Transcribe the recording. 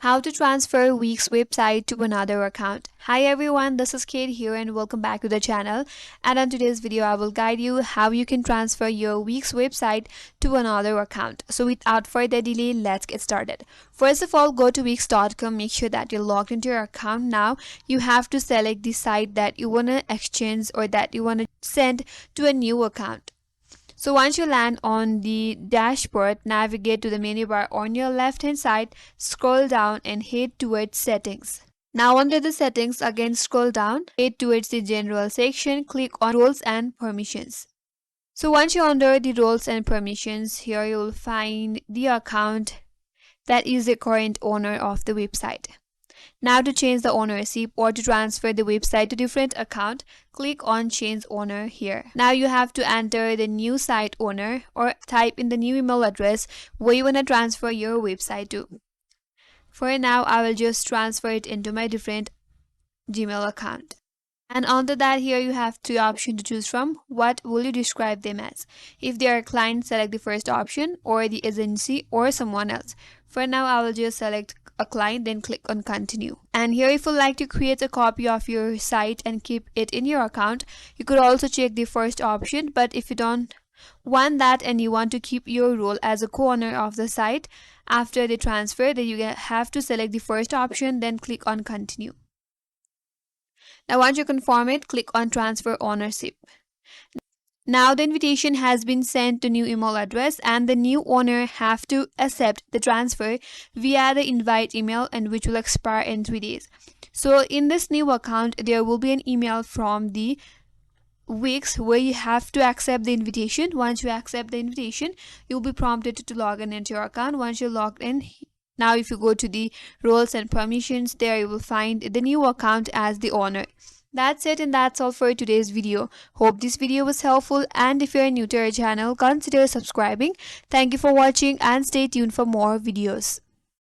How to transfer Wix website to another account. Hi everyone, this is Kate here and welcome back to the channel. And on today's video, I will guide you how you can transfer your Wix website to another account. So without further delay, let's get started. First of all, go to wix.com. Make sure that you're logged into your account now. You have to select the site that you want to exchange or that you want to send to a new account. So once you land on the dashboard, navigate to the menu bar on your left hand side, scroll down and head towards settings. Now under the settings, again scroll down, head towards the general section, click on roles and permissions. So once you're under the roles and permissions, here you will find the account that is the current owner of the website. Now to change the ownership or to transfer the website to different account, click on change owner here. Now you have to enter the new site owner or type in the new email address where you want to transfer your website to. For now, I will just transfer it into my different Gmail account. And under that, here you have two options to choose from. What will you describe them as? If they are a client, select the first option, or the agency or someone else. For now, I will just select a client, then click on continue. And here, if you like to create a copy of your site and keep it in your account, you could also check the first option. But if you don't want that and you want to keep your role as a co-owner of the site after the transfer, then you have to select the first option, then click on continue. Now once you confirm it, click on transfer ownership. Now the invitation has been sent to new email address and the new owner have to accept the transfer via the invite email, and which will expire in 3 days. So in this new account, there will be an email from the Wix where you have to accept the invitation. Once you accept the invitation, you'll be prompted to log in into your account. Once you're logged in, now if you go to the roles and permissions, there you will find the new account as the owner. That's it, and that's all for today's video. Hope this video was helpful, and if you're new to our channel, consider subscribing. Thank you for watching and stay tuned for more videos.